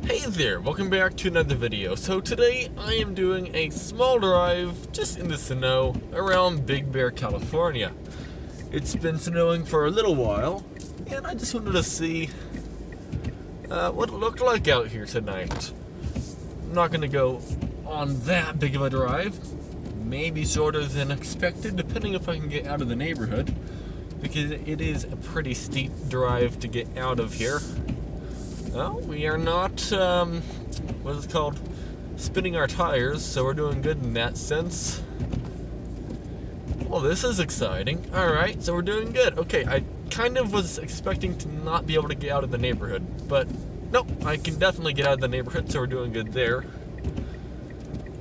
Hey there, welcome back to another video. So today I am doing a small drive just in the snow around Big Bear, California. It's been snowing for a little while and I just wanted to see what it looked like out here tonight. I'm not going to go on that big of a drive, maybe shorter than expected depending if I can get out of the neighborhood, because it is a pretty steep drive to get out of here. Well, we are not, what is it called, spinning our tires, so we're doing good in that sense. Well, this is exciting. Alright, so we're doing good. Okay, I kind of was expecting to not be able to get out of the neighborhood, but nope, I can definitely get out of the neighborhood, so we're doing good there.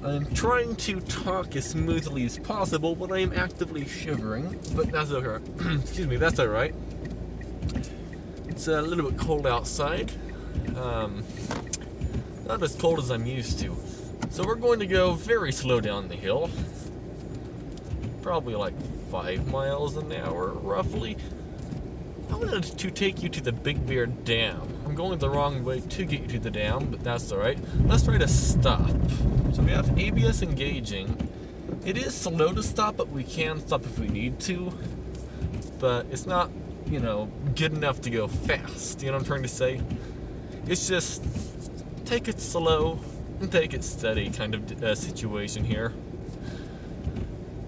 I'm trying to talk as smoothly as possible, but I am actively shivering, but that's okay. Excuse me, that's alright. It's a little bit cold outside. Not as cold as I'm used to. So we're going to go very slow down the hill. Probably like 5 miles an hour, roughly. I wanted to take you to the Big Bear Dam. I'm going the wrong way to get you to the dam, but that's alright. Let's try to stop. So we have ABS engaging. It is slow to stop, but we can stop if we need to. But it's not, you know, good enough to go fast. You know what I'm trying to say? It's just take it slow and take it steady kind of situation here.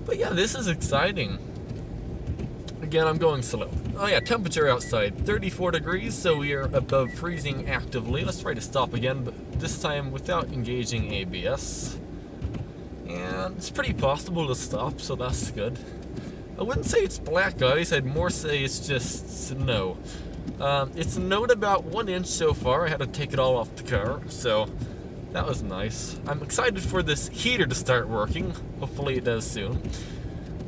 But yeah, this is exciting. Again, I'm going slow. Oh yeah, temperature outside 34 degrees, so we are above freezing actively. Let's try to stop again, but this time without engaging ABS. And it's pretty possible to stop, so that's good. I wouldn't say it's black ice, I'd more say it's just snow. It snowed about 1 inch so far. I had to take it all off the car, so that was nice. I'm excited for this heater to start working. Hopefully it does soon.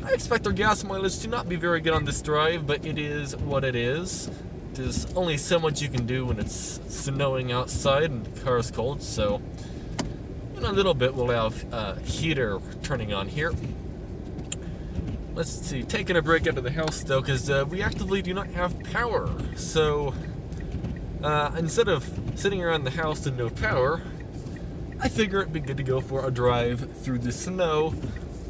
I expect our gas mileage to not be very good on this drive, but it is what it is. There's only so much you can do when it's snowing outside and the car is cold, so in a little bit we'll have heater turning on here. Let's see, taking a break out of the house though, because we actively do not have power. So, instead of sitting around the house with no power, I figure it'd be good to go for a drive through the snow.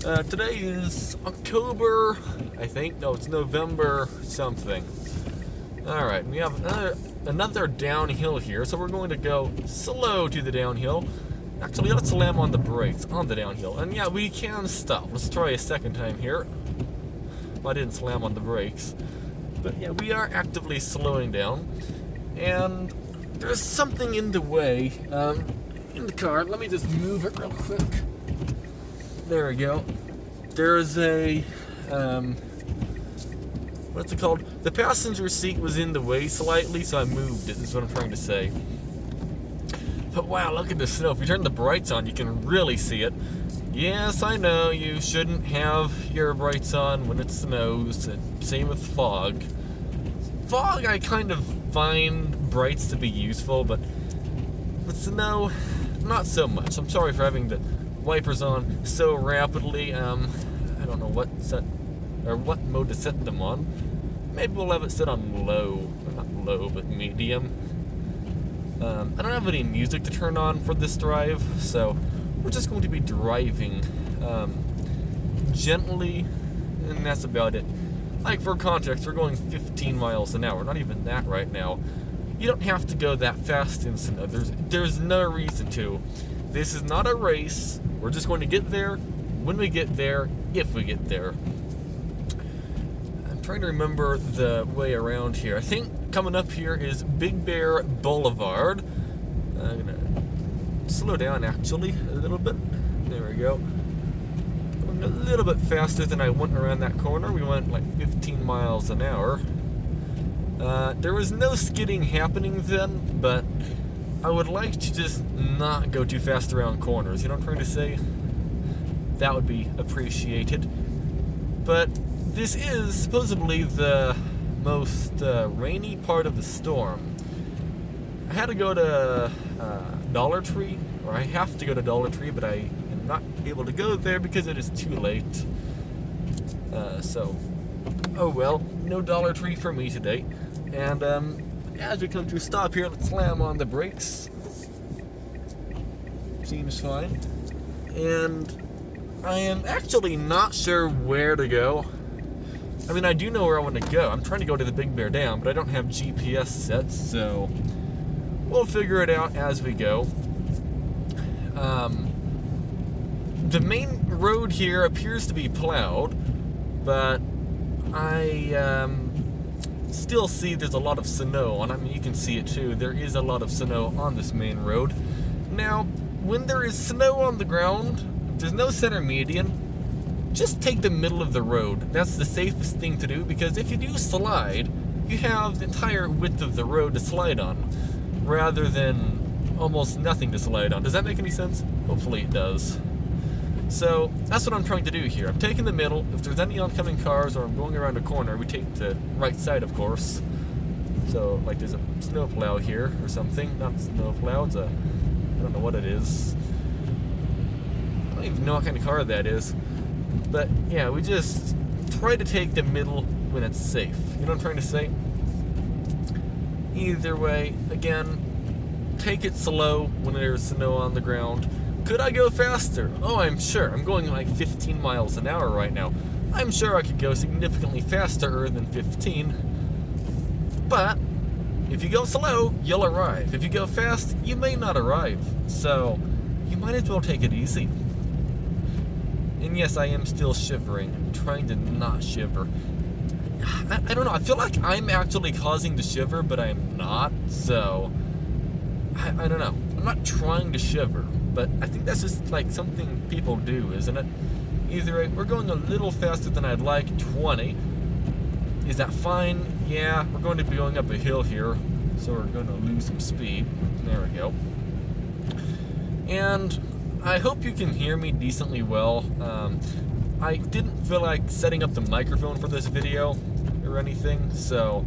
Today is October, I think. No, it's November something. Alright, we have another downhill here, so we're going to go slow to the downhill. Actually, let's slam on the brakes on the downhill. And yeah, we can stop. Let's try a second time here. I didn't slam on the brakes. But yeah, we are actively slowing down. And there's something in the way in the car. Let me just move it real quick. There we go. There's a, what's it called? The passenger seat was in the way slightly, so I moved it, is what I'm trying to say. But wow, look at the snow. If you turn the brights on, you can really see it. Yes, I know, you shouldn't have your brights on when it snows. Same with fog. Fog, I kind of find brights to be useful, but with snow, not so much. I'm sorry for having the wipers on so rapidly. I don't know what mode to set them on. Maybe we'll have it set on low. Not low, but medium. I don't have any music to turn on for this drive, so we're just going to be driving gently, and that's about it. Like, for context, we're going 15 miles an hour, not even that right now. You don't have to go that fast in snow. There's no reason to. This is not a race. We're just going to get there when we get there, if we get there. I'm trying to remember the way around here. I think coming up here is Big Bear Boulevard. I'm gonna slow down actually a little bit. There we go. Going a little bit faster than I went around that corner. We went like 15 miles an hour. There was no skidding happening then, but I would like to just not go too fast around corners. You know what I'm trying to say? That would be appreciated. But this is supposedly the most rainy part of the storm. I had to go to Dollar Tree, or I have to go to Dollar Tree, but I am not able to go there because it is too late. So, oh well, no Dollar Tree for me today. And as we come to a stop here, let's slam on the brakes. seems fine. And I am actually not sure where to go. I mean, I do know where I want to go. I'm trying to go to the Big Bear Dam, but I don't have GPS set, so we'll figure it out as we go. The main road here appears to be plowed, but I still see there's a lot of snow on it. I mean, you can see it too. There is a lot of snow on this main road. Now, when there is snow on the ground, there's no center median. Just take the middle of the road. That's the safest thing to do, because if you do slide, you have the entire width of the road to slide on, rather than almost nothing to slide on. Does that make any sense? Hopefully it does. So that's what I'm trying to do here. I'm taking the middle. If there's any oncoming cars or I'm going around a corner, we take the right side, of course. So like there's a snowplow here or something. Not a snowplow, it's a, I don't know what it is. I don't even know what kind of car that is. But yeah, we just try to take the middle when it's safe. You know what I'm trying to say? Either way, again, take it slow when there's snow on the ground. Could I go faster? Oh, I'm sure. I'm going like 15 miles an hour right now. I'm sure I could go significantly faster than 15. But if you go slow, you'll arrive. If you go fast, you may not arrive. So you might as well take it easy. And yes, I am still shivering. I'm trying to not shiver. I don't know. I feel like I'm actually causing the shiver, but I'm not. So I don't know. I'm not trying to shiver, but I think that's just like something people do, isn't it? Either way, we're going a little faster than I'd like, 20. Is that fine? Yeah, we're going to be going up a hill here, so we're going to lose some speed. There we go. And I hope you can hear me decently well. I didn't feel like setting up the microphone for this video or anything, so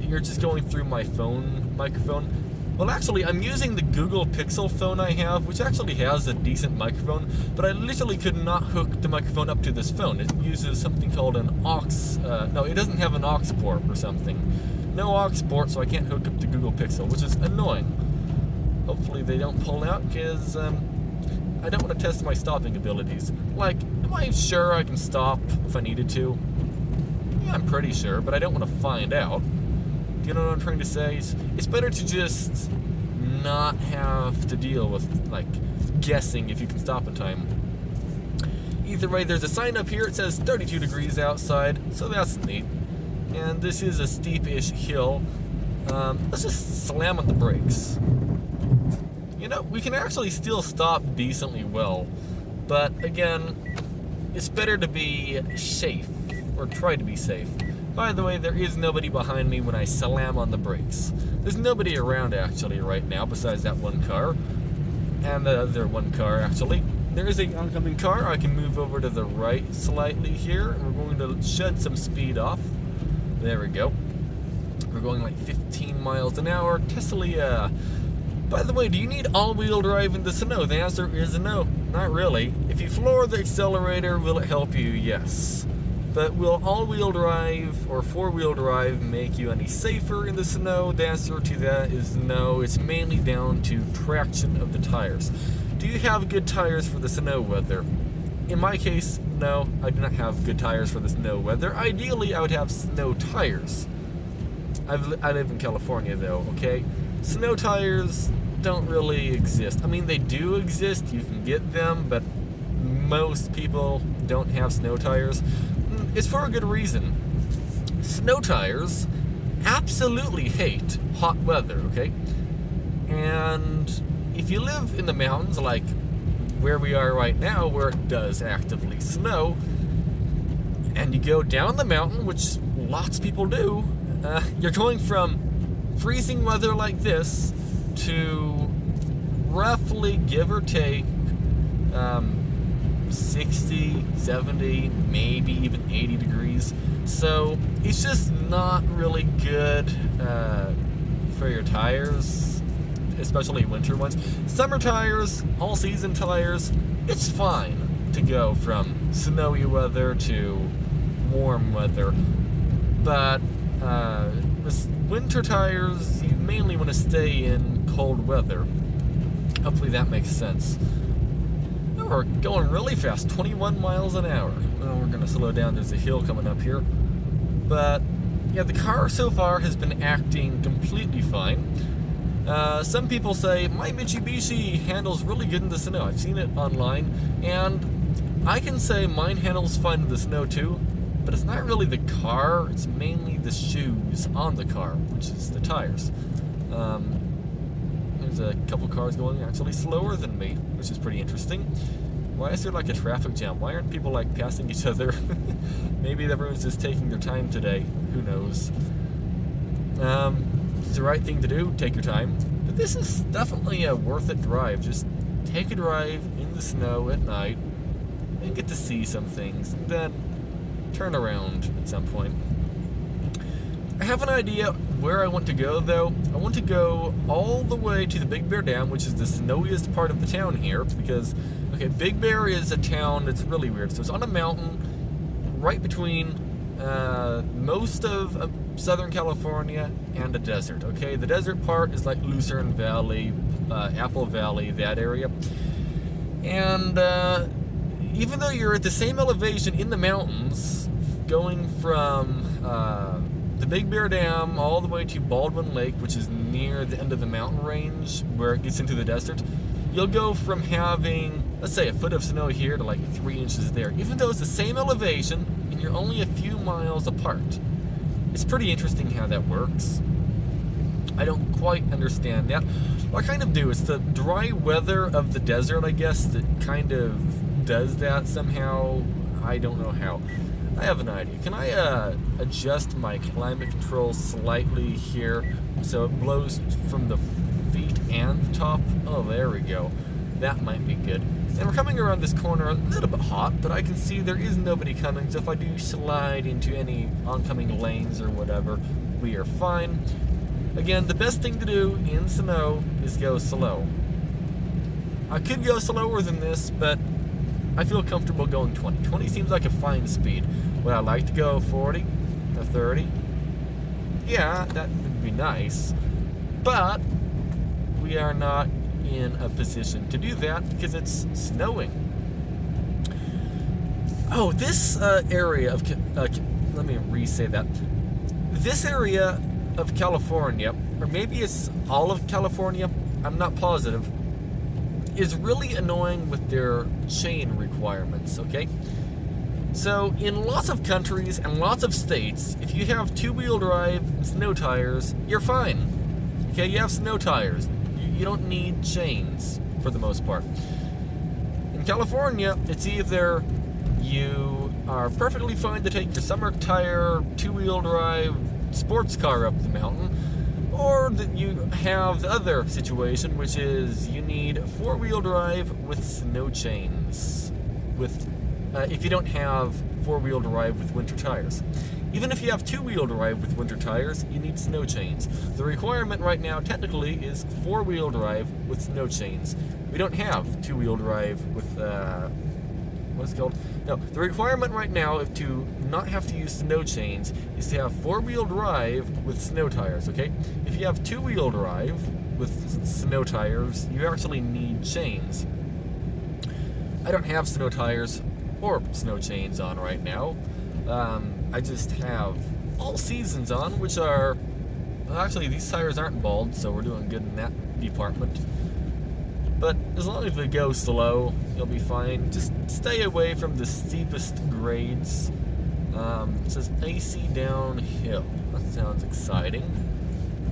you're just going through my phone microphone. Well, actually, I'm using the Google Pixel phone I have, which actually has a decent microphone, but I literally could not hook the microphone up to this phone. It uses something called an aux, no, it doesn't have an aux port or something. No aux port, so I can't hook up the Google Pixel, which is annoying. Hopefully they don't pull out, because I don't want to test my stopping abilities. Like, am I sure I can stop if I needed to? Yeah, I'm pretty sure, but I don't want to find out. You know what I'm trying to say? It's better to just not have to deal with, like, guessing if you can stop in time. Either way, there's a sign up here. It says 32 degrees outside, so that's neat. And this is a steep-ish hill. Let's just slam on the brakes. You know, we can actually still stop decently well. But, again, it's better to be safe, or try to be safe. By the way, there is nobody behind me when I slam on the brakes. There's nobody around, actually, right now, besides that one car. And the other one car, actually. There is an oncoming car. I can move over to the right slightly here. And we're going to shed some speed off. There we go. We're going like 15 miles an hour. Tesla. By the way, do you need all-wheel drive in the snow? The answer is no. Not really. If you floor the accelerator, will it help you? Yes. But will all-wheel drive or four-wheel drive make you any safer in the snow? The answer to that is no. It's mainly down to traction of the tires. Do you have good tires for the snow weather? In my case, no, I do not have good tires for the snow weather. Ideally, I would have snow tires. I live in California, though, okay? Snow tires don't really exist. I mean, they do exist. You can get them, but most people don't have snow tires. It's for a good reason. Snow tires absolutely hate hot weather, okay? And if you live in the mountains, like where we are right now, where it does actively snow, and you go down the mountain, which lots of people do, you're going from freezing weather like this to roughly, give or take, 60, 70, maybe even 80 degrees. So it's just not really good for your tires, especially winter ones. Summer tires, all-season tires, it's fine to go from snowy weather to warm weather. But with winter tires, you mainly want to stay in cold weather. Hopefully that makes sense. Oh, we're going really fast, 21 miles an hour. Well, we're going to slow down. There's a hill coming up here. But, yeah, the car so far has been acting completely fine. Some people say, my Mitsubishi handles really good in the snow. I've seen it online, and I can say mine handles fine in the snow too, but it's not really the car, it's mainly the shoes on the car, which is the tires. There's a couple cars going actually slower than me, which is pretty interesting. Why is there like a traffic jam? Why aren't people like passing each other? Maybe everyone's just taking their time today. Who knows? It's the right thing to do, take your time. But this is definitely a worth it drive. Just take a drive in the snow at night and get to see some things. And then turn around at some point. I have an idea where I want to go though. I want to go all the way to the Big Bear Dam, which is the snowiest part of the town here, because, okay, Big Bear is a town that's really weird. So it's on a mountain right between most of Southern California and a desert, okay? The desert part is like Lucerne Valley, Apple Valley, that area. And even though you're at the same elevation in the mountains, going from the Big Bear Dam all the way to Baldwin Lake, which is near the end of the mountain range where it gets into the desert, you'll go from having, let's say, a foot of snow here to like 3 inches there, even though it's the same elevation and you're only a few miles apart. It's pretty interesting how that works. I don't quite understand that. What I kind of do, it's the dry weather of the desert, I guess, that kind of does that somehow. I don't know how. I have an idea. Can I adjust my climate control slightly here so it blows from the feet and the top? Oh, there we go. That might be good. And we're coming around this corner a little bit hot, but I can see there is nobody coming, so if I do slide into any oncoming lanes or whatever, we are fine. Again, the best thing to do in snow is go slow. I could go slower than this, but I feel comfortable going 20. 20 seems like a fine speed. Would I like to go 40 or 30? Yeah, that would be nice. But we are not in a position to do that because it's snowing. Oh, this area of... let me re-say that. This area of California, or maybe it's all of California, I'm not positive, is really annoying with their chain requirements, okay? So, in lots of countries and lots of states, if you have two-wheel drive and snow tires, you're fine. Okay, you have snow tires. You don't need chains, for the most part. In California, it's either you are perfectly fine to take your summer tire, two-wheel drive, sports car up the mountain, or that you have the other situation, which is you need four-wheel drive with snow chains. If you don't have four-wheel drive with winter tires. Even if you have two-wheel drive with winter tires, you need snow chains. The requirement right now, technically, is four-wheel drive with snow chains. We don't have two-wheel drive with, what's it called? No, the requirement right now to not have to use snow chains is to have four-wheel drive with snow tires, okay? If you have two-wheel drive with snow tires, you actually need chains. I don't have snow tires or snow chains on right now. I just have all seasons on, which are... Well, actually, these tires aren't bald, so we're doing good in that department. But as long as we go slow, you'll be fine. Just stay away from the steepest grades. It says icy downhill. That sounds exciting.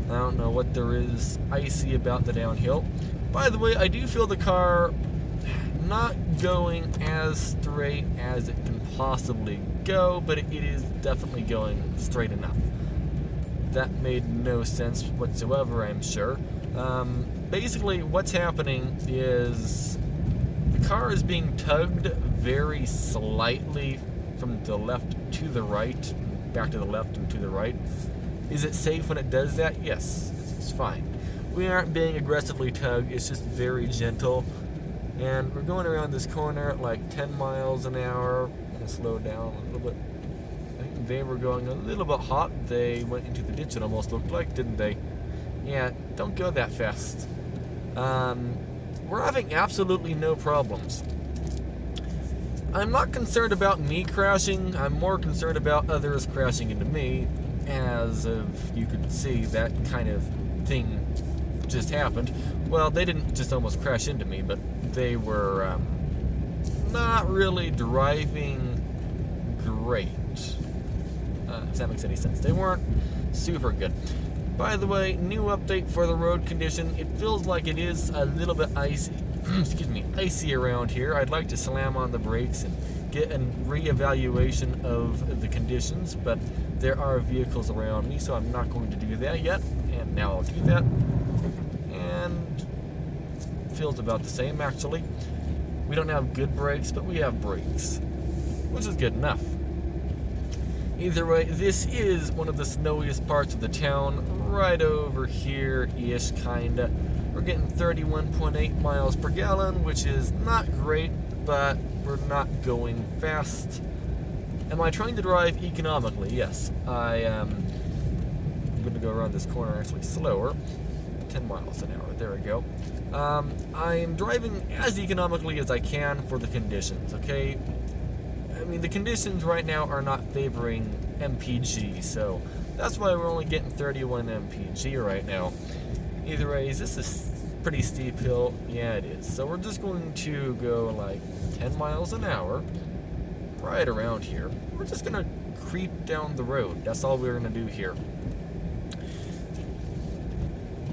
I don't know what there is icy about the downhill. By the way, I do feel the car not going as straight as it can possibly go, but it is definitely going straight enough. That made no sense whatsoever, I'm sure. Basically, what's happening is the car is being tugged very slightly from the left to the right, back to the left and to the right. Is it safe when it does that? Yes, it's fine. We aren't being aggressively tugged, it's just very gentle. And we're going around this corner at like 10 miles an hour. I'm going to slow down a little bit. I think they were going a little bit hot. They went into the ditch, it almost looked like, didn't they? Yeah, don't go that fast. we're having absolutely no problems. I'm not concerned about me crashing, I'm more concerned about others crashing into me. As of you could see, that kind of thing just happened. Well, they didn't just almost crash into me, but they were not really driving great. If that makes any sense. They weren't super good. By the way, new update for the road condition. It feels like it is a little bit icy. Excuse me, icy around here. I'd like to slam on the brakes and get a re-evaluation of the conditions, but there are vehicles around me, so I'm not going to do that yet. And now I'll do that. And feels about the same, actually. We don't have good brakes, but we have brakes, which is good enough. Either way, this is one of the snowiest parts of the town, right over here-ish, kinda. We're getting 31.8 miles per gallon, which is not great, but we're not going fast. Am I trying to drive economically? Yes. I am going to go around this corner actually slower. 10 miles an hour. There we go. I am driving as economically as I can for the conditions, okay? I mean, the conditions right now are not favoring MPG, so that's why we're only getting 31 MPG right now. Either way, is this a pretty steep hill? Yeah, it is. So we're just going to go like 10 miles an hour, right around here. We're just going to creep down the road. That's all we're going to do here.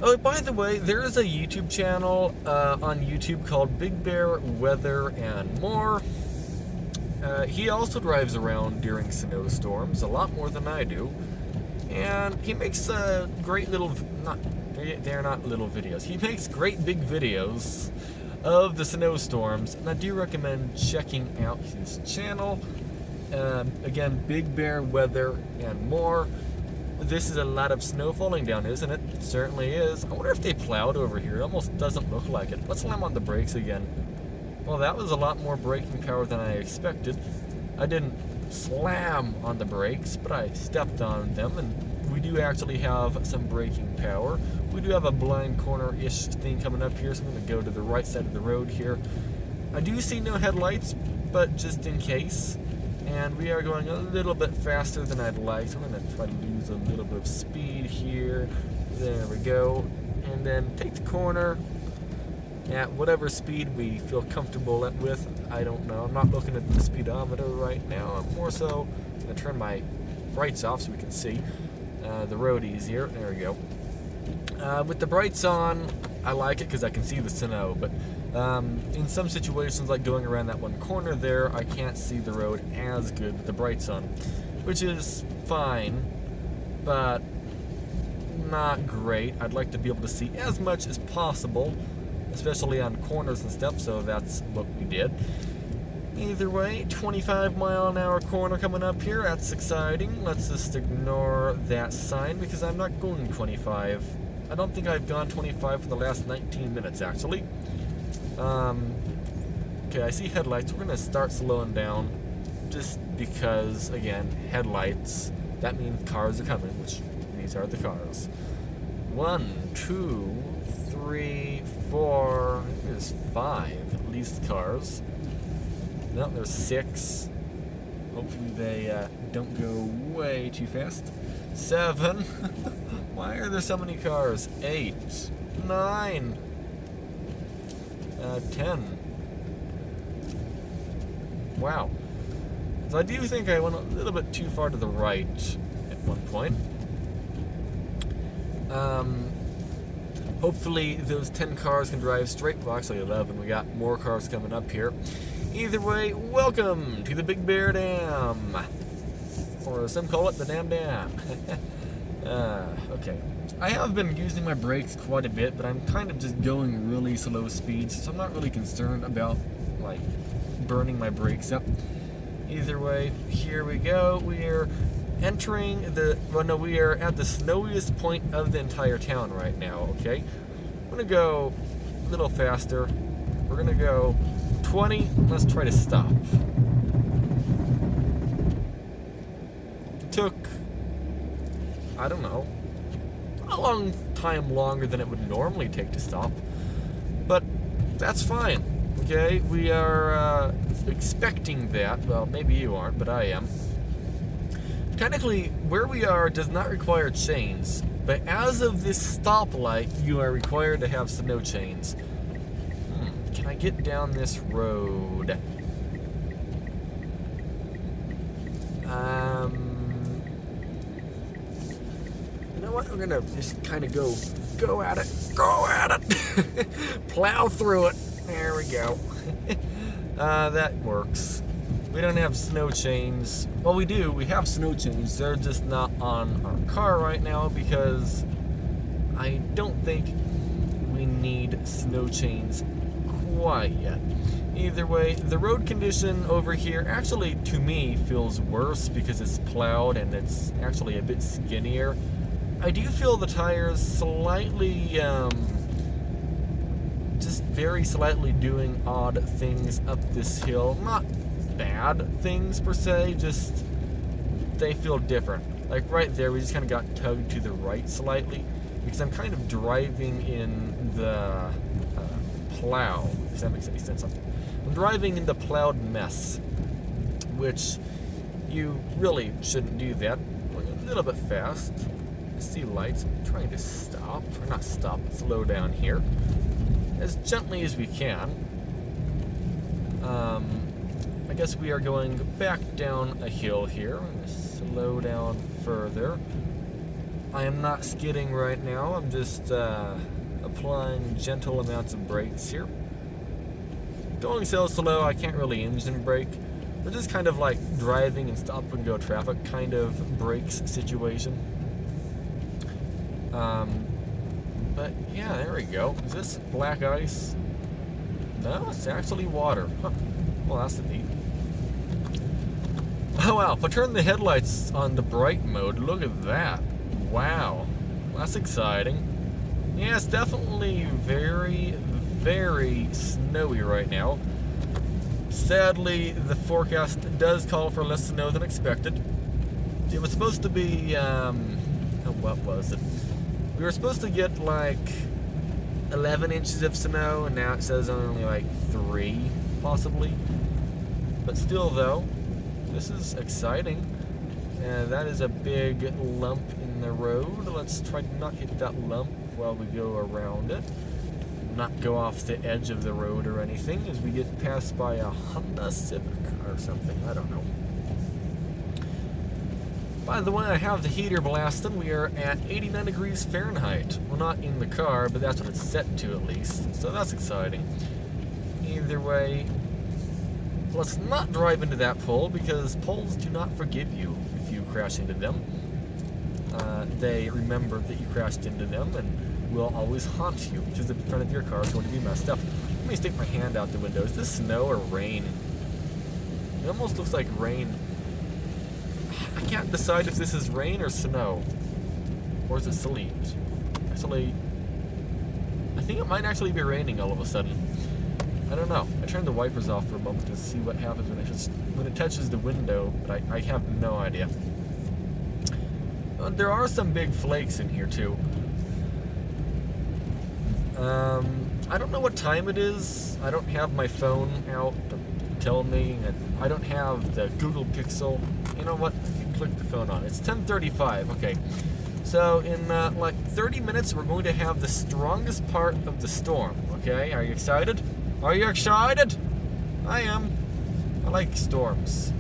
Oh, by the way, there is a YouTube channel on YouTube called Big Bear Weather and More. He also drives around during snowstorms, a lot more than I do. And he makes great little, they're not little videos. He makes great big videos of the snowstorms, and I do recommend checking out his channel. Again, Big Bear Weather and More. This is a lot of snow falling down, isn't it? It certainly is. I wonder if they plowed over here. It almost doesn't look like it. Let's slam on the brakes again. Well, that was a lot more braking power than I expected. I didn't slam on the brakes, but I stepped on them, and we do actually have some braking power. We do have a blind corner-ish thing coming up here, so I'm going to go to the right side of the road here. I do see no headlights, but just in case. And we are going a little bit faster than I'd like, so I'm going to try to lose a little bit of speed here. There we go. And then take the corner at whatever speed we feel comfortable with. I don't know. I'm not looking at the speedometer right now. I'm more so going to turn my brights off so we can see the road easier. There we go. With the brights on, I like it because I can see the snow, but in some situations, like going around that one corner there, I can't see the road as good with the brights on, which is fine, but not great. I'd like to be able to see as much as possible, especially on corners and stuff, so that's what we did. Either way, 25-mile-an-hour corner coming up here. That's exciting. Let's just ignore that sign because I'm not going 25. I don't think I've gone 25 for the last 19 minutes, actually. Okay, I see headlights. We're going to start slowing down just because, again, headlights. That means cars are coming, which these are the cars. 1, 2, 3, 4. There's 5 at least cars. No, there's 6. Hopefully they don't go way too fast. 7. Why are there so many cars? 8. 9. 10. Wow. So I do think I went a little bit too far to the right at one point. Hopefully those 10 cars can drive straight. Well, actually 11. We got more cars coming up here. Either way, welcome to the Big Bear Dam. Or some call it the Dam Dam. Okay. I have been using my brakes quite a bit, but I'm kind of just going really slow speeds, so I'm not really concerned about, like, burning my brakes up. Either way, here we go. We're entering the, well, no, we are at the snowiest point of the entire town right now, okay? I'm gonna go a little faster. We're gonna go 20. Let's try to stop. It took, I don't know, a long time longer than it would normally take to stop, but That's fine. Okay, we are expecting that. Well, maybe you aren't, but I am. Technically, where we are does not require chains, but as of this stoplight, you are required to have snow chains. Can I get down this road? You know what? We're gonna just kind of go at it, plow through it. There we go. That works. We don't have snow chains. Well, we do. We have snow chains. They're just not on our car right now because I don't think we need snow chains quite yet. Either way, the road condition over here actually, to me, feels worse because it's plowed and it's actually a bit skinnier. I do feel the tires slightly, just very slightly doing odd things up this hill. Not bad things per se, just they feel different. Like right there, we just kind of got tugged to the right slightly because I'm kind of driving in the plow, if that makes any sense. I'm driving in the plowed mess, which you really shouldn't do that. Going a little bit fast. I see lights. I'm trying to stop, or not stop, slow down here as gently as we can. I guess we are going back down a hill here. I'm going to slow down further. I am not skidding right now. I'm just applying gentle amounts of brakes here. Going so slow, I can't really engine brake. We're just kind of like driving in stop and go traffic kind of brakes situation. But yeah, there we go. Is this black ice? No, it's actually water. Huh. Well, that's neat. Oh wow, if I turn the headlights on the bright mode, look at that. Wow, that's exciting. Yeah, it's definitely very, very snowy right now. Sadly, the forecast does call for less snow than expected. It was supposed to be, what was it? We were supposed to get like 11 inches of snow, and now it says only like 3, possibly. But still though, this is exciting. That is a big lump in the road. Let's try to not hit that lump while we go around it. Not go off the edge of the road or anything as we get passed by a Honda Civic or something. I don't know. By the way, I have the heater blasting. We are at 89 degrees Fahrenheit. Well, not in the car, but that's what it's set to at least. So that's exciting. Either way, let's not drive into that pole because poles do not forgive you if you crash into them. They remember that you crashed into them and will always haunt you because the front of your car is going to be messed up. Let me stick my hand out the window. Is this snow or rain? It almost looks like rain. I can't decide if this is rain or snow. Or is it sleet? Actually, I think it might actually be raining all of a sudden. I don't know. I turned the wipers off for a moment to see what happens when it touches the window, but I have no idea. There are some big flakes in here too. I don't know what time it is. I don't have my phone out to tell me, and I don't have the Google Pixel. You know what? I can click the phone on. It's 10:35. Okay. So in like 30 minutes, we're going to have the strongest part of the storm. Okay? Are you excited? Are you excited? I am. I like storms.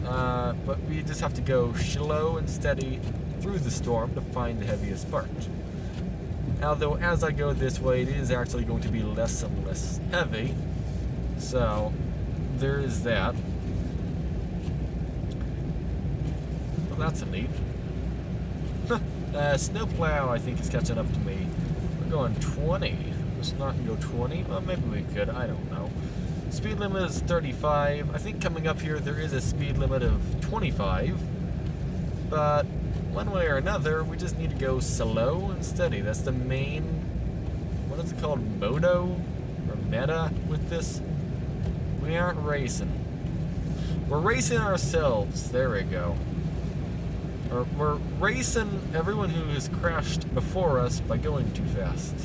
But we just have to go slow and steady through the storm to find the heaviest part. Now, though, as I go this way, it is actually going to be less and less heavy. So, there is that. Well, that's a neat. Snowplow, I think, is catching up to me. We're going 20. Let's not go 20. Well, maybe we could. I don't know. Speed limit is 35. I think coming up here, there is a speed limit of 25. But one way or another, we just need to go slow and steady. That's the main, what is it called, moto or meta with this? We aren't racing. We're racing ourselves. There we go. Or we're racing everyone who has crashed before us by going too fast.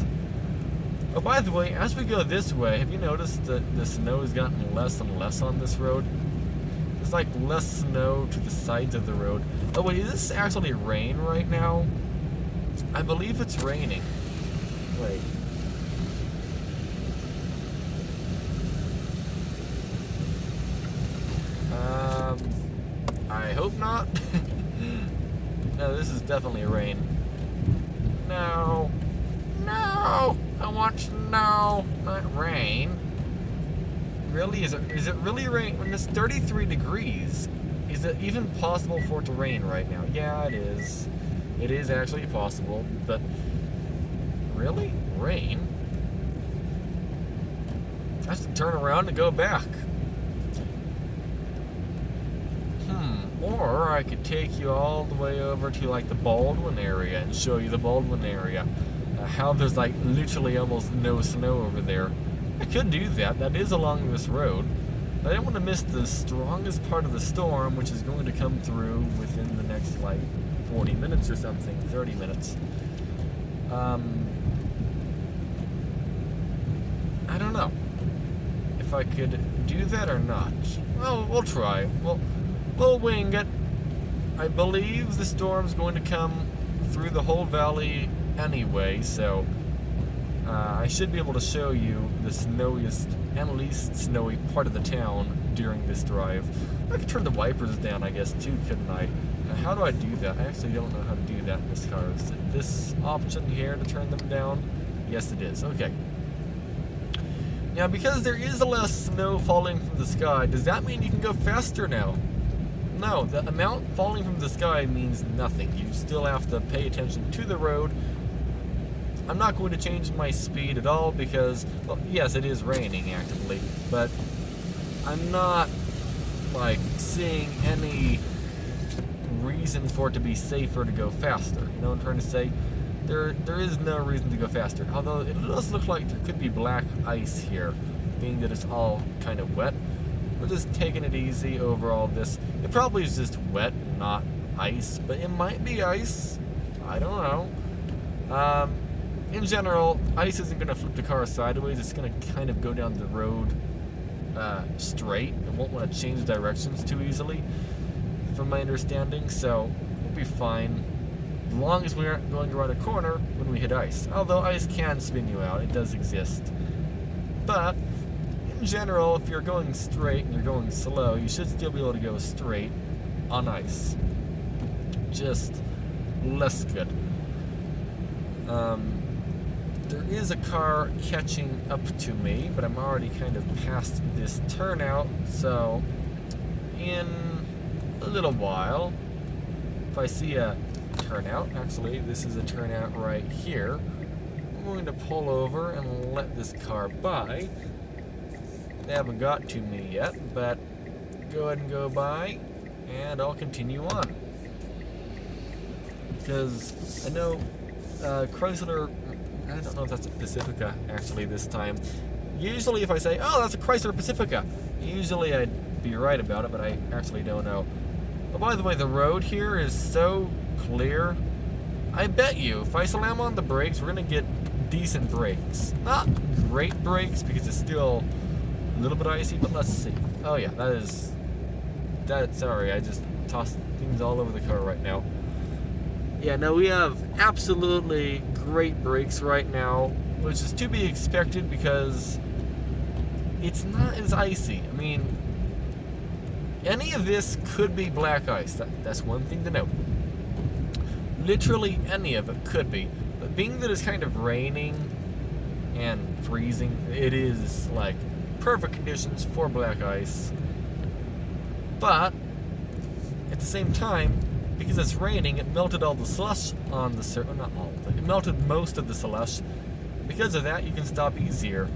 Oh, by the way, as we go this way, have you noticed that the snow has gotten less and less on this road? There's like less snow to the sides of the road. Oh wait, is this actually rain right now? I believe it's raining. Wait. I hope not. No, this is definitely rain. No. No! I want snow, not rain. Really? Is it really rain? When it's 33 degrees, is it even possible for it to rain right now? Yeah, it is. It is actually possible, but really? Rain? I have to turn around and go back. Or I could take you all the way over to like the Baldwin area and show you the Baldwin area. How there's like literally almost no snow over there. I could do that. That is along this road. But I didn't want to miss the strongest part of the storm, which is going to come through within the next like 40 minutes or something, 30 minutes. I don't know if I could do that or not. Well, we'll try. We'll wing it. I believe the storm's going to come through the whole valley anyway, so I should be able to show you the snowiest and least snowy part of the town during this drive. I could turn the wipers down, I guess, too, couldn't I? How do I do that? I actually don't know how to do that in this car. Is it this option here to turn them down? Yes, it is. Okay. Now, because there is less snow falling from the sky, does that mean you can go faster now? No, the amount falling from the sky means nothing. You still have to pay attention to the road. I'm not going to change my speed at all because, well, yes, it is raining actively, but I'm not, like, seeing any reason for it to be safer to go faster. You know what I'm trying to say? There is no reason to go faster. Although it does look like there could be black ice here, being that it's all kind of wet. We're just taking it easy over all this. It probably is just wet, not ice, but it might be ice. I don't know. In general, ice isn't going to flip the car sideways. It's going to kind of go down the road straight. It won't want to change directions too easily, from my understanding, so we'll be fine. As long as we aren't going around a corner when we hit ice. Although ice can spin you out. It does exist. But in general, if you're going straight and you're going slow, you should still be able to go straight on ice. Just less good. There is a car catching up to me, but I'm already kind of past this turnout, so in a little while, if I see a turnout, actually this is a turnout right here, I'm going to pull over and let this car by. They haven't got to me yet, but go ahead and go by, and I'll continue on. Because I know Chrysler, I don't know if that's a Pacifica actually this time. Usually if I say, oh, that's a Chrysler Pacifica, usually I'd be right about it, but I actually don't know. But by the way, the road here is so clear. I bet you if I slam on the brakes, we're going to get decent brakes. Not great brakes because it's still a little bit icy, but let's see. Oh yeah, sorry, I just tossed things all over the car right now. Yeah, no, we have absolutely great brakes right now, which is to be expected because it's not as icy. I mean, any of this could be black ice. That's one thing to note. Literally any of it could be. But being that it's kind of raining and freezing, it is like perfect conditions for black ice. But at the same time, because it's raining, it melted all the slush on the surface. Not all of it. It melted most of the slush. Because of that, you can stop easier.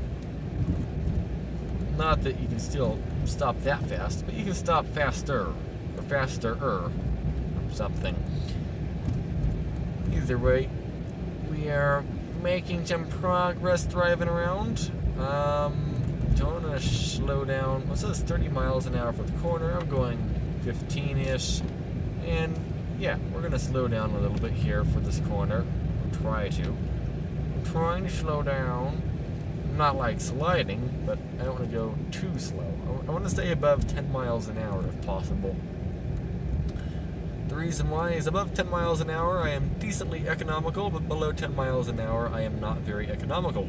Not that you can still stop that fast, but you can stop faster. Or faster-er. Or something. Either way, we are making some progress driving around. Don't want to slow down. Well, it says 30 miles an hour for the corner. I'm going 15-ish. And yeah, we're going to slow down a little bit here for this corner. We'll try to. I'm trying to slow down. I'm not like sliding, but I don't want to go too slow. I want to stay above 10 miles an hour if possible. The reason why is above 10 miles an hour I am decently economical, but below 10 miles an hour I am not very economical,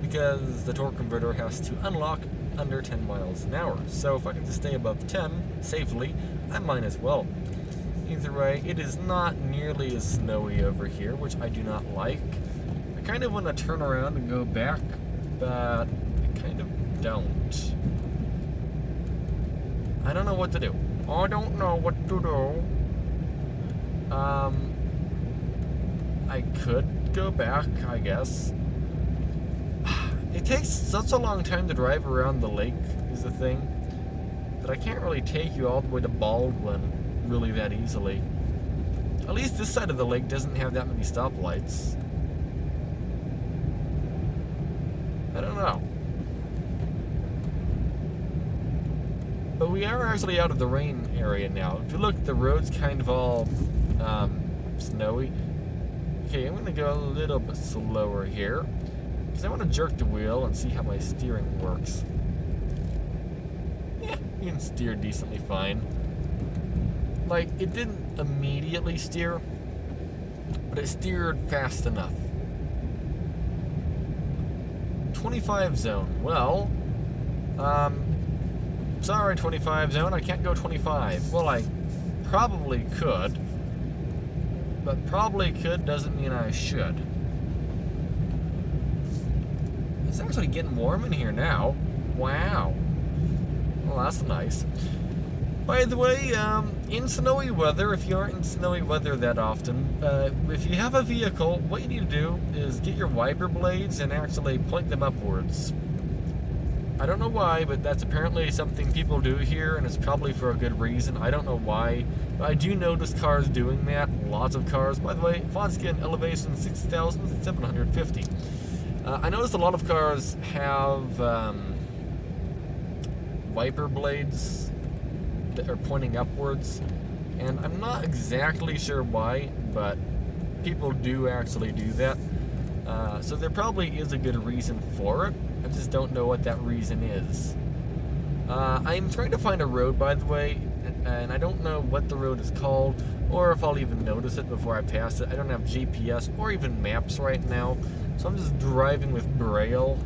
because the torque converter has to unlock under 10 miles an hour. So if I can just stay above 10 safely, I might as well. Either way, it is not nearly as snowy over here, which I do not like. I kind of want to turn around and go back, but I kind of don't. I don't know what to do. I don't know what to do. I could go back, I guess. It takes such a long time to drive around the lake, is the thing, that I can't really take you all the way to Baldwin really that easily. At least this side of the lake doesn't have that many stoplights. I don't know. But we are actually out of the rain area now. If you look, the road's kind of all snowy. Okay, I'm gonna go a little bit slower here, because I want to jerk the wheel and see how my steering works. Yeah, you can steer decently fine. Like, it didn't immediately steer, but it steered fast enough. 25 zone. Well, sorry 25 zone, I can't go 25. Well, I probably could, but probably could doesn't mean I should. It's actually getting warm in here now. Wow. Well, that's nice. By the way, in snowy weather, if you aren't in snowy weather that often, if you have a vehicle, what you need to do is get your wiper blades and actually point them upwards. I don't know why, but that's apparently something people do here, and it's probably for a good reason. I don't know why, but I do notice cars doing that. Lots of cars. By the way, Fawnskin elevation 6,750. I noticed a lot of cars have wiper blades that are pointing upwards, and I'm not exactly sure why, but people do actually do that. So there probably is a good reason for it. I just don't know what that reason is. I'm trying to find a road, by the way, and I don't know what the road is called, or if I'll even notice it before I pass it. I don't have GPS or even maps right now, so I'm just driving with Braille.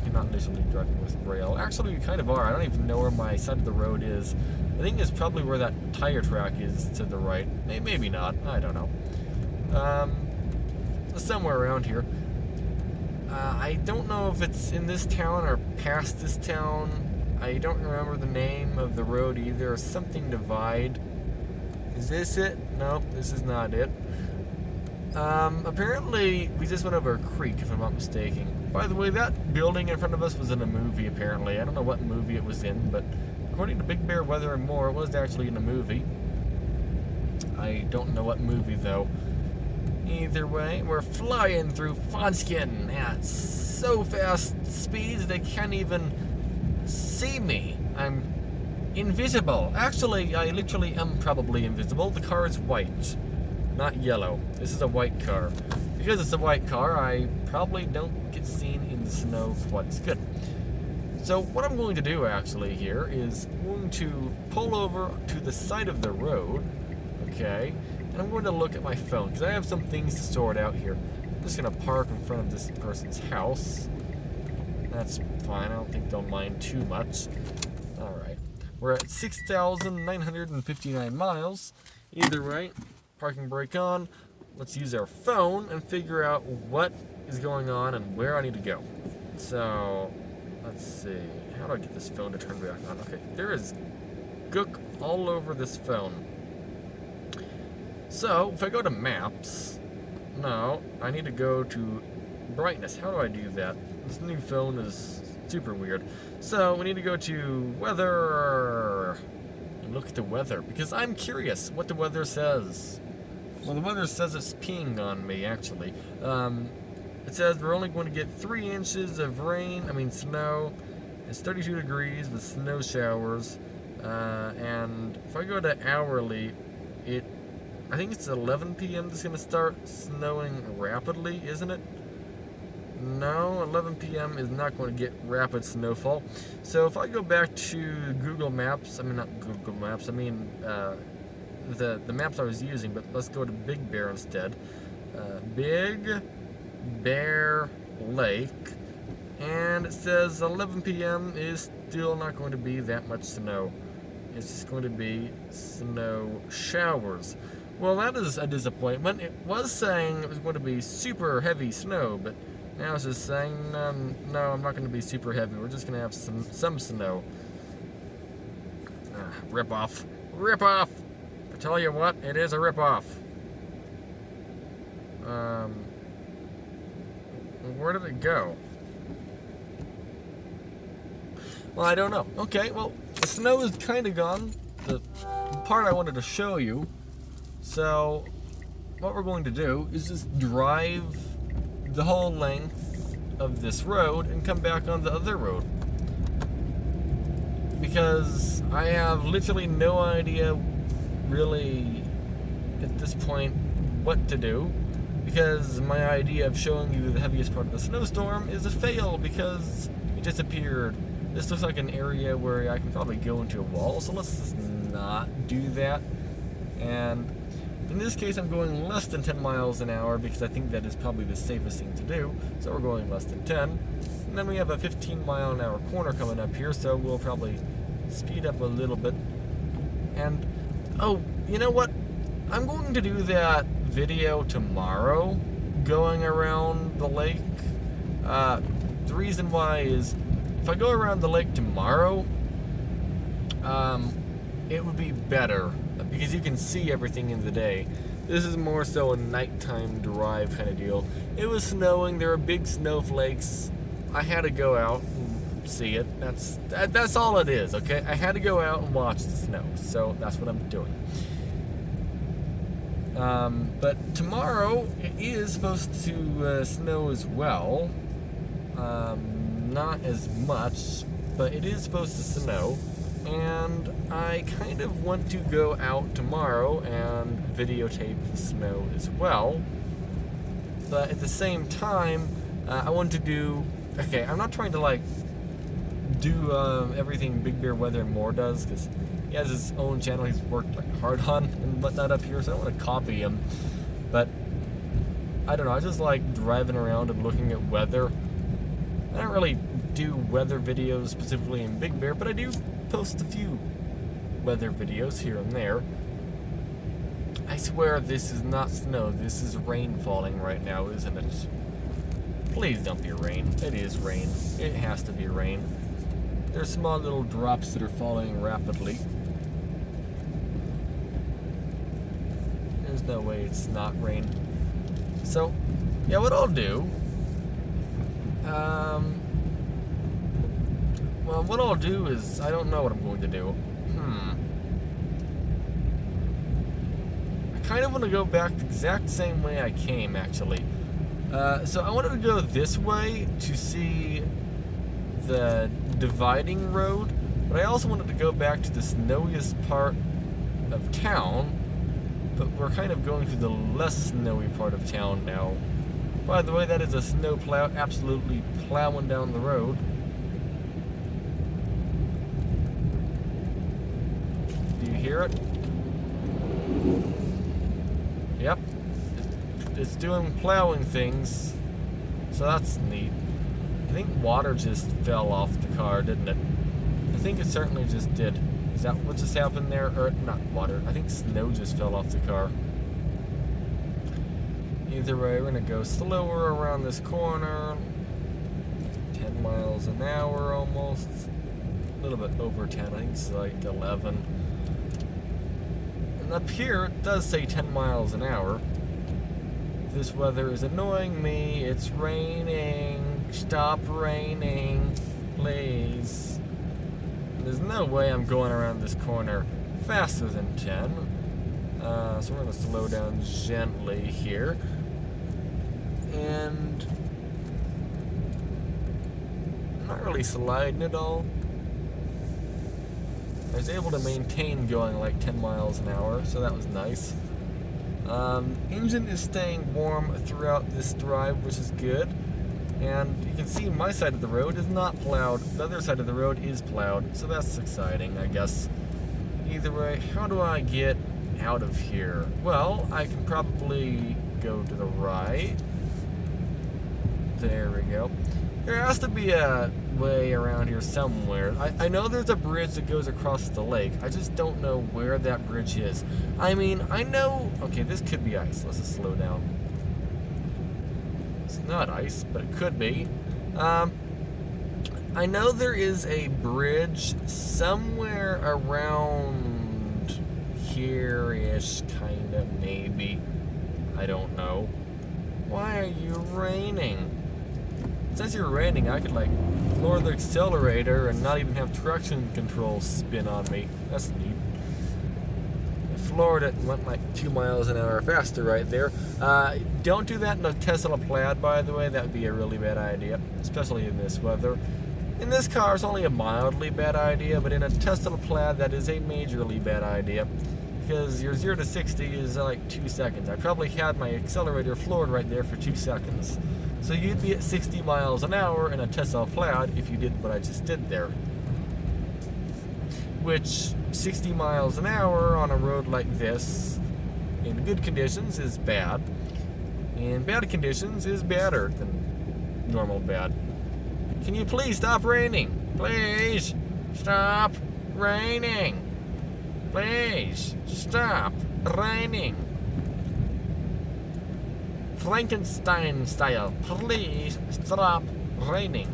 I'm not initially driving with Braille. Actually, we kind of are. I don't even know where my side of the road is. I think it's probably where that tire track is to the right. Maybe not. I don't know. Somewhere around here. I don't know if it's in this town or past this town. I don't remember the name of the road either. Something Divide. Is this it? Nope, this is not it. Apparently, we just went over a creek, if I'm not mistaken. By the way, that building in front of us was in a movie, apparently. I don't know what movie it was in, but according to Big Bear Weather and More, it was actually in a movie. I don't know what movie, though. Either way, we're flying through Fawnskin at so fast speeds they can't even see me. I'm invisible. Actually, I literally am probably invisible. The car is white, not yellow. This is a white car. Because it's a white car, I probably don't get seen in the snow quite as good. So what I'm going to do actually here is I'm going to pull over to the side of the road, okay? And I'm going to look at my phone, because I have some things to sort out here. I'm just going to park in front of this person's house. That's fine, I don't think they'll mind too much. Alright, we're at 6,959 miles. Either way, parking brake on. Let's use our phone and figure out what is going on and where I need to go. So, let's see. How do I get this phone to turn back on? Okay, there is gook all over this phone. So, if I go to maps, no, I need to go to brightness. How do I do that? This new phone is super weird. So, we need to go to weather and look at the weather, because I'm curious what the weather says. Well, the weather says it's peeing on me, actually. It says we're only going to get 3 inches of snow. It's 32 degrees with snow showers. And if I go to hourly, I think it's 11 p.m. It's going to start snowing rapidly, isn't it? No, 11 p.m. is not going to get rapid snowfall. So if I go back to Google Maps, I mean not Google Maps, I mean the maps I was using, but let's go to Big Bear instead. Big Bear Lake, and it says 11 p.m. is still not going to be that much snow. It's just going to be snow showers. Well, that is a disappointment. It was saying it was going to be super heavy snow, but now it's just saying, no, I'm not going to be super heavy. We're just going to have some snow. Rip off. Rip off! I tell you what, it is a rip off. Where did it go? Well, I don't know. Okay, well, the snow is kind of gone. The part I wanted to show you. So, what we're going to do is just drive the whole length of this road and come back on the other road. Because I have literally no idea, really, at this point, what to do. Because my idea of showing you the heaviest part of the snowstorm is a fail because it disappeared. This looks like an area where I can probably go into a wall, so let's just not do that. And in this case, I'm going less than 10 miles an hour because I think that is probably the safest thing to do. So we're going less than 10. And then we have a 15 mile an hour corner coming up here, so we'll probably speed up a little bit. And, oh, you know what? I'm going to do that video tomorrow going around the lake. The reason why is if I go around the lake tomorrow, it would be better because you can see everything in the day. This is more so a nighttime drive kind of deal. It was snowing, there were big snowflakes. I had to go out and see it. That's all it is, okay? I had to go out and watch the snow, so that's what I'm doing. But tomorrow it is supposed to snow as well. Not as much, but it is supposed to snow. And I kind of want to go out tomorrow and videotape the snow as well. But at the same time, I want to do... Okay, I'm not trying to like do everything Big Bear Weather and More does, because he has his own channel he's worked like hard on and whatnot up here, so I don't want to copy him. But I don't know, I just like driving around and looking at weather. I don't really do weather videos specifically in Big Bear, but I do post a few weather videos here and there. I swear this is not snow, this is rain falling right now, isn't it? Please don't be rain. It is rain. It has to be rain. There's small little drops that are falling rapidly. There's no way it's not rain. So, yeah, what I'll do... well, what I'll do is... I don't know what I'm going to do. I kind of want to go back the exact same way I came, actually. So I wanted to go this way to see the dividing road, but I also wanted to go back to the snowiest part of town, but we're kind of going to the less snowy part of town now. By the way, that is a snow plow absolutely plowing down the road. Do you hear it? Yep. It's doing plowing things, so that's neat. I think water just fell off the car, didn't it? I think it certainly just did. Is that what just happened there? Or, not water, I think snow just fell off the car. Either way, we're gonna go slower around this corner. 10 miles an hour almost. A little bit over 10, I think it's like 11. And up here, it does say 10 miles an hour. This weather is annoying me. It's raining. Stop raining, please. There's no way I'm going around this corner faster than 10. So we're going to slow down gently here. And I'm not really sliding at all. I was able to maintain going like 10 miles an hour, so that was nice. Engine is staying warm throughout this drive, which is good. And you can see my side of the road is not plowed. The other side of the road is plowed, so that's exciting, I guess. Either way, how do I get out of here? Well, I can probably go to the right. There we go. There has to be a way around here somewhere. I know there's a bridge that goes across the lake. I just don't know where that bridge is. I mean, I know... Okay, this could be ice. Let's just slow down. It's not ice, but it could be. I know there is a bridge somewhere around here-ish, kind of, maybe. I don't know. Why are you raining? Since you're raining, I could like floor the accelerator and not even have traction control spin on me. That's neat. I floored it and went like 2 miles an hour faster right there. Don't do that in a Tesla Plaid, by the way. That would be a really bad idea, especially in this weather. In this car, it's only a mildly bad idea, but in a Tesla Plaid, that is a majorly bad idea. Because your 0 to 60 is like 2 seconds. I probably had my accelerator floored right there for 2 seconds. So you'd be at 60 miles an hour in a Tesla Plaid if you did what I just did there. Which, 60 miles an hour on a road like this, in good conditions, is bad. In bad conditions, is badder than normal bad. Can you please stop raining? Please stop raining. Please stop raining. Frankenstein style. Please stop raining.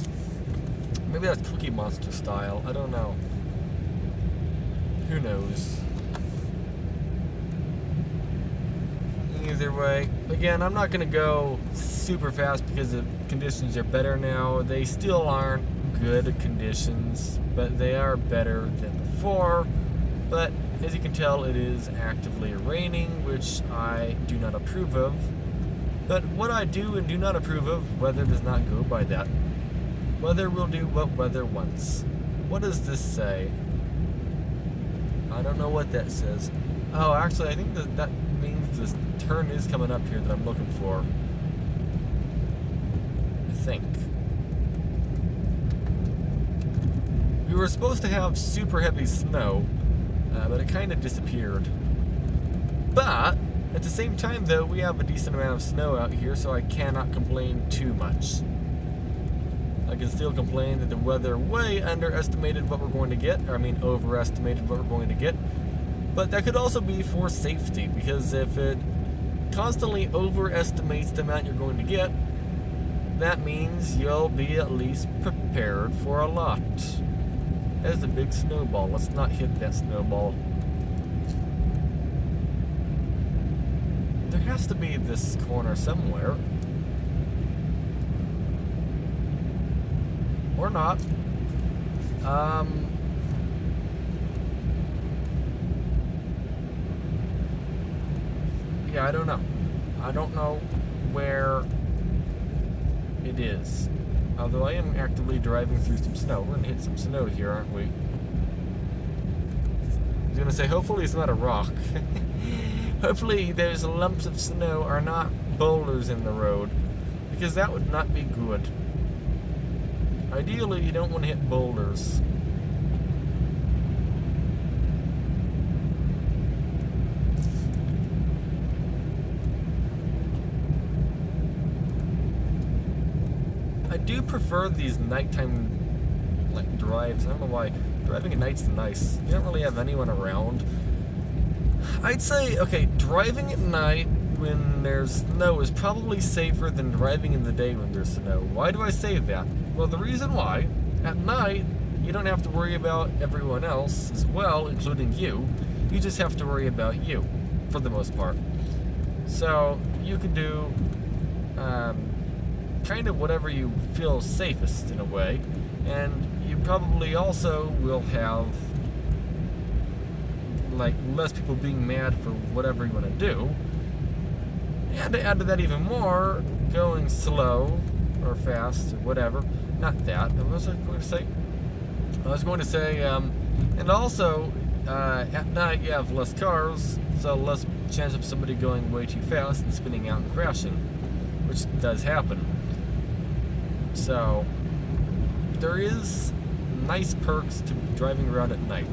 Maybe that's Cookie Monster style. I don't know. Who knows? Either way, again, I'm not going to go super fast because the conditions are better now. They still aren't good conditions, but they are better than before. But as you can tell, it is actively raining, which I do not approve of. But what I do and do not approve of, weather does not go by that. Weather will do what weather wants. What does this say? I don't know what that says. Oh, actually, I think that means this turn is coming up here that I'm looking for. I think. We were supposed to have super heavy snow, but it kind of disappeared. But at the same time, though, we have a decent amount of snow out here, so I cannot complain too much. I can still complain that the weather way underestimated what we're going to get, or I mean overestimated what we're going to get. But that could also be for safety, because if it constantly overestimates the amount you're going to get, that means you'll be at least prepared for a lot. There's a big snowball. Let's not hit that snowball. There has to be this corner somewhere. Or not. Yeah, I don't know. I don't know where it is. Although I am actively driving through some snow. We're gonna hit some snow here, aren't we? I was gonna say, hopefully it's not a rock. Hopefully those lumps of snow are not boulders in the road, because that would not be good. Ideally, you don't want to hit boulders. I do prefer these nighttime drives. I don't know why. Driving at night's nice. You don't really have anyone around. I'd say, okay, driving at night when there's snow is probably safer than driving in the day when there's snow. Why do I say that? Well, the reason why, at night, you don't have to worry about everyone else as well, including you. You just have to worry about you, for the most part. So, you can do kind of whatever you feel safest in a way, and you probably also will have less people being mad for whatever you want to do. And to add to that even more, going slow or fast or whatever. Not that. What was I going to say? I was going to say, and also at night you have less cars, so less chance of somebody going way too fast and spinning out and crashing, which does happen. So, there is nice perks to driving around at night.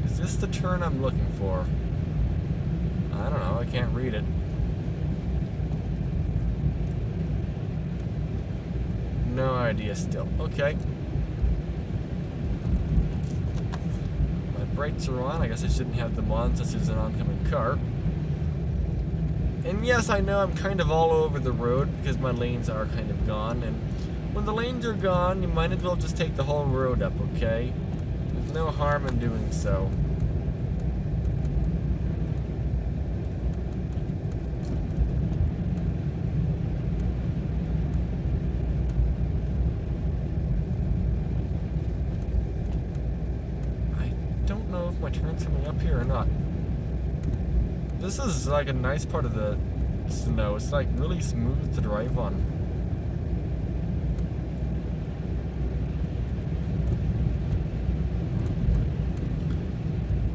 Is this the turn I'm looking for? I don't know, I can't read it. No idea still. Okay. My brakes are on. I guess I shouldn't have them on since there's an oncoming car. And yes, I know I'm kind of all over the road because my lanes are kind of gone. And when the lanes are gone, you might as well just take the whole road up, okay? There's no harm in doing so. My turn's coming up here or not. This is like a nice part of the snow. It's like really smooth to drive on.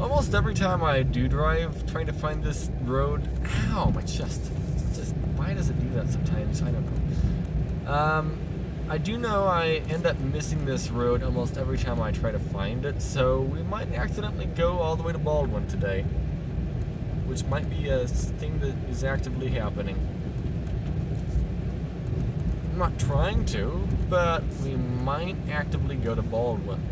Almost every time I do drive, trying to find this road. Ow, my chest. Just why does it do that sometimes? I don't know. I do know I end up missing this road almost every time I try to find it, so we might accidentally go all the way to Baldwin today, which might be a thing that is actively happening. I'm not trying to, but we might actively go to Baldwin.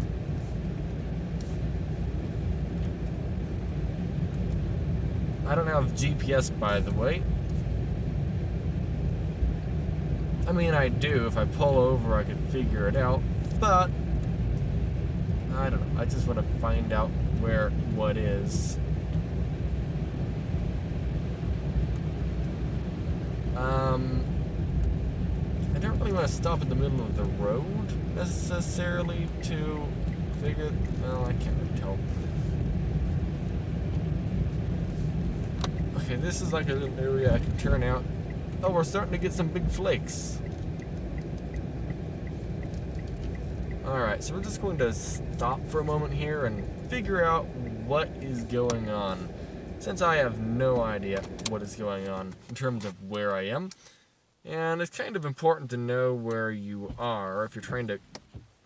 I don't have GPS, by the way. I mean, I do. If I pull over, I could figure it out. But, I don't know. I just want to find out where what is. I don't really want to stop in the middle of the road, necessarily, to figure... Well, I can't really tell. Okay, this is like a little area I can turn out. Oh, we're starting to get some big flakes. Alright, so we're just going to stop for a moment here and figure out what is going on. Since I have no idea what is going on in terms of where I am. And it's kind of important to know where you are if you're trying to,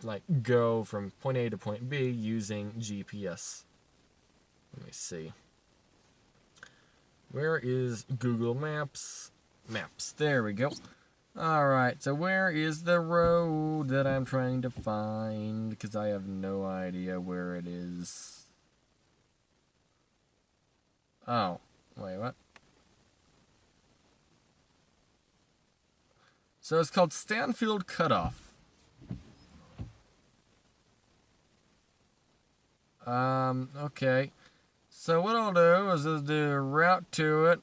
like, go from point A to point B using GPS. Let me see. Where is Google Maps? Maps. There we go. Alright, so where is the road that I'm trying to find? Because I have no idea where it is. Oh, wait, what? So it's called Stanfield Cutoff. Okay. So what I'll do is just do a route to it.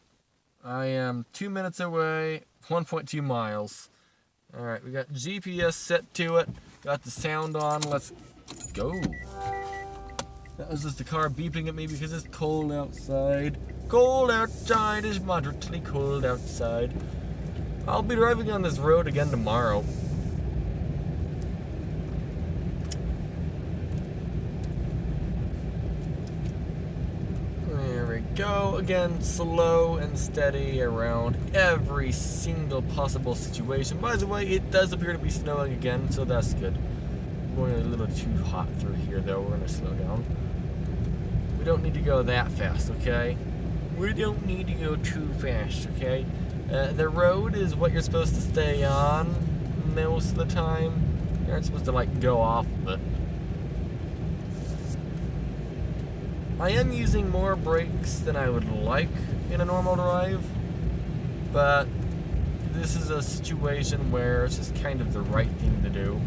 I am 2 minutes away, 1.2 miles. Alright, we got GPS set to it. Got the sound on. Let's go. That was just the car beeping at me because it's cold outside. Cold outside is moderately cold outside. I'll be driving on this road again tomorrow. There we go. Again, slow and steady around every single possible situation. By the way, it does appear to be snowing again, so that's good. Going a little too hot through here, though. We're going to slow down. We don't need to go that fast, okay? We don't need to go too fast, okay? The road is what you're supposed to stay on most of the time. You aren't supposed to, like, go off of it. I am using more brakes than I would like in a normal drive, but this is a situation where it's just kind of the right thing to do.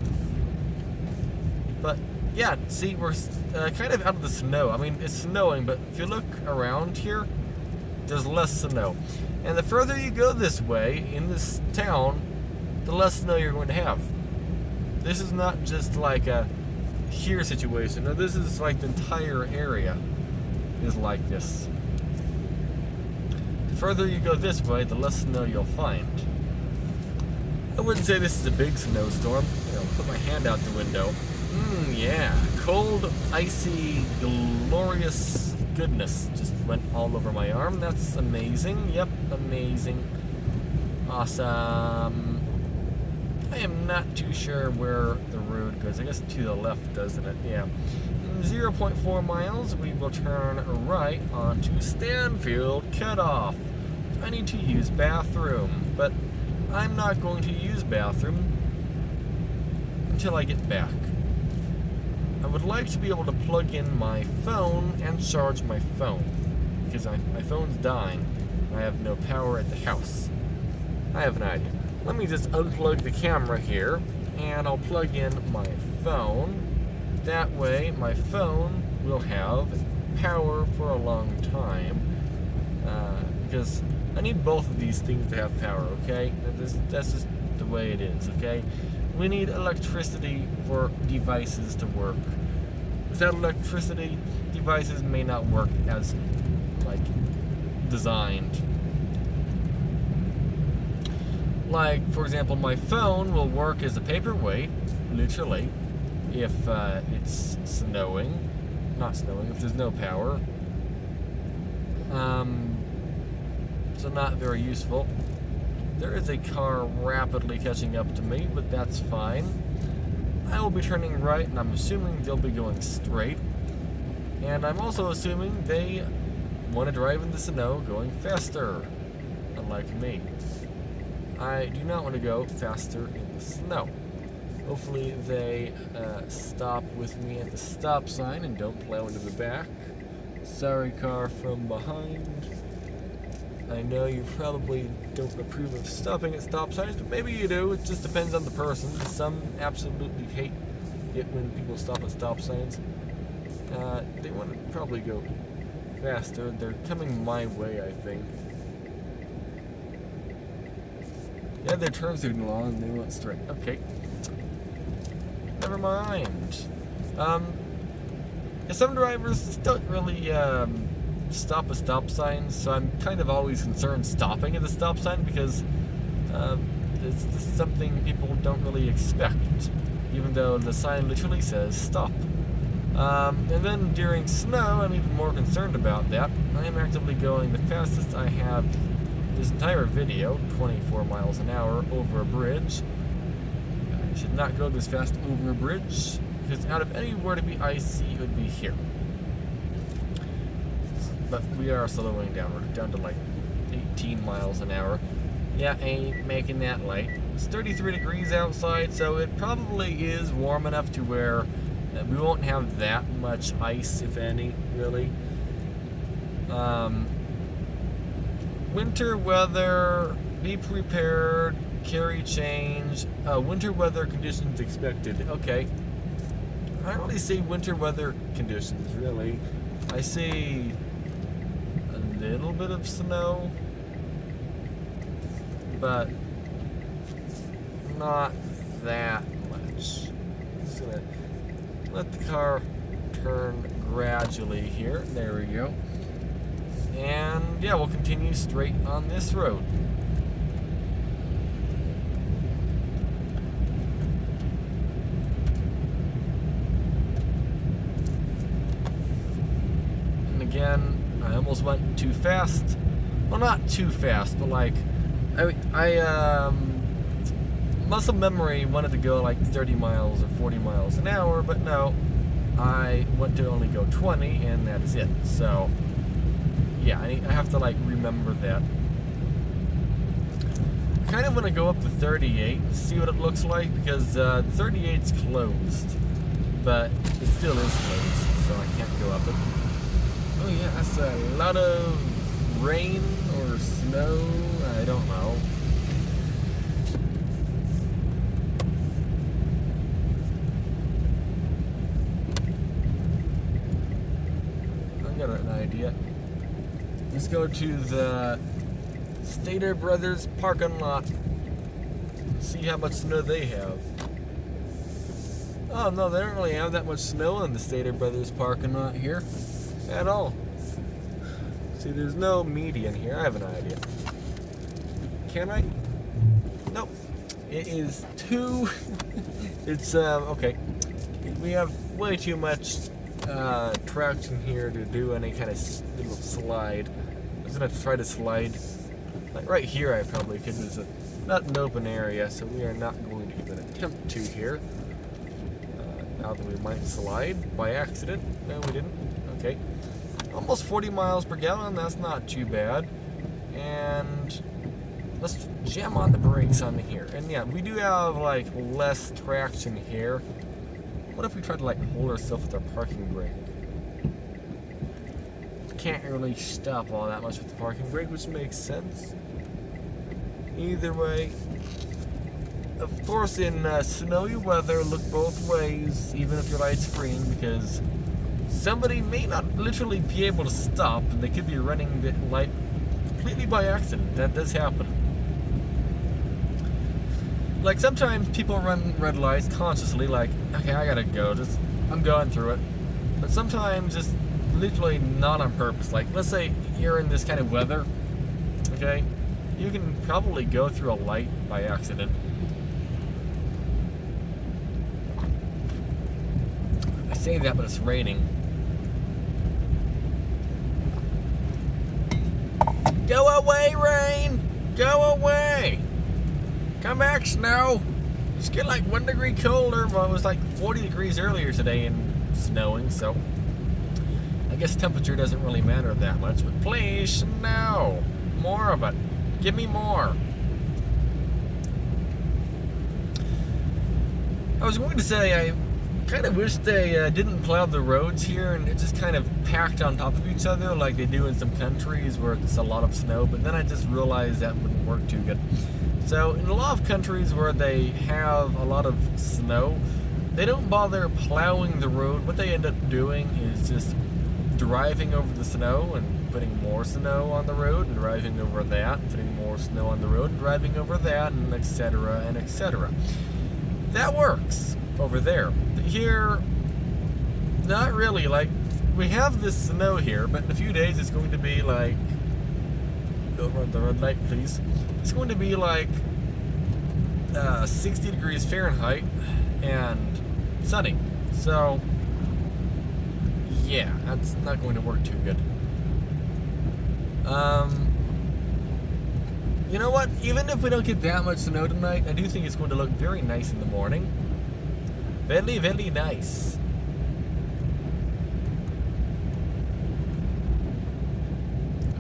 But yeah, see, we're kind of out of the snow. I mean, it's snowing, but if you look around here, there's less snow. And the further you go this way in this town, the less snow you're going to have. This is not just like a here situation. No, this is like the entire area is like this. The further you go this way, the less snow you'll find. I wouldn't say this is a big snowstorm. I'll put my hand out the window. Yeah, cold, icy, glorious goodness, just went all over my arm. That's amazing. Yep, amazing. Awesome. I am not too sure where the road goes. I guess to the left, doesn't it? Yeah. In 0.4 miles, we will turn right onto Stanfield Cutoff. I need to use bathroom, but I'm not going to use bathroom until I get back. I would like to be able to plug in my phone and charge my phone, because my phone's dying. I have no power at the house. I have an idea. Let me just unplug the camera here, and I'll plug in my phone. That way, my phone will have power for a long time, because I need both of these things to have power, okay? That's just the way it is, okay? We need electricity for devices to work. Without electricity, devices may not work as, like, designed. Like, for example, my phone will work as a paperweight, literally, if it's snowing. Not snowing, if there's no power. So not very useful. There is a car rapidly catching up to me, but that's fine. I will be turning right, and I'm assuming they'll be going straight. And I'm also assuming they want to drive in the snow going faster, unlike me. I do not want to go faster in the snow. Hopefully they stop with me at the stop sign and don't plow into the back. Sorry, car from behind. I know you probably don't approve of stopping at stop signs, but maybe you do. It just depends on the person. Some absolutely hate it when people stop at stop signs. They want to probably go faster. They're coming my way, I think. Yeah, their turn signal on and they went straight. Okay. Never mind. Some drivers don't really stop at stop signs, so I'm kind of always concerned stopping at the stop sign because it's just something people don't really expect, even though the sign literally says stop. And then during snow, I'm even more concerned about that. I am actively going the fastest I have this entire video, 24 miles an hour over a bridge. I should not go this fast over a bridge, because out of anywhere to be icy, it would be here. But we are slowing down. We're down to like 18 miles an hour. Yeah, ain't making that light. It's 33 degrees outside, so it probably is warm enough to where we won't have that much ice, if any, really. Winter weather, be prepared, carry change, winter weather conditions expected. Okay. I don't really see winter weather conditions, really. I see a little bit of snow, but not that much. Just gonna let the car turn gradually here. There we go. And yeah, we'll continue straight on this road. And again, I almost went too fast. Well, not too fast, but like, I muscle memory wanted to go like 30 miles or 40 miles an hour, but no, I want to only go 20, and that is it. So yeah, I have to like remember that. I kind of want to go up to 38 and see what it looks like, because 38's closed, but it still is closed, so I can't go up it. Oh yeah, that's a lot of rain or snow, I don't know. I got an idea. Let's go to the Stater Brothers parking lot. See how much snow they have. Oh no, they don't really have that much snow in the Stater Brothers parking lot here at all. See, there's no median here. I have an idea. Can I? Nope. It is too. It's okay. We have way too much traction here to do any kind of little slide. I was gonna try to slide. Like right here I probably could. There's not an open area, so we are not going to even attempt to here. Now that we might slide by accident. No, we didn't. Okay. Almost 40 miles per gallon, that's not too bad. And let's jam on the brakes on here. And yeah, we do have like less traction here. What if we try to like hold ourselves with our parking brake? Can't really stop all that much with the parking brake, which makes sense. Either way, of course, in snowy weather, look both ways, even if your light's green, because somebody may not literally be able to stop, and they could be running the light completely by accident. That does happen. Like sometimes people run red lights consciously, like, okay, I gotta go, I'm going through it. But sometimes just literally not on purpose. Like, let's say you're in this kind of weather, okay? You can probably go through a light by accident. I say that, but it's raining. Go away, rain! Go away! Come back, snow! It's getting like 1 degree colder. Well, it was like 40 degrees earlier today and snowing, so I guess temperature doesn't really matter that much. But please, snow! More of it. Give me more. I was going to say, I kind of wish they didn't plow the roads here and it just kind of packed on top of each other like they do in some countries where it's a lot of snow, but then I just realized that wouldn't work too good. So in a lot of countries where they have a lot of snow, they don't bother plowing the road. What they end up doing is just driving over the snow and putting more snow on the road and driving over that, putting more snow on the road and driving over that, and etc. and etc. That works over there. Here, not really. Like, we have this snow here, but in a few days it's going to be like, don't run the red light, please. It's going to be like 60 degrees Fahrenheit and sunny. So, yeah, that's not going to work too good. You know what? Even if we don't get that much snow tonight, I do think it's going to look very nice in the morning. Very, very nice.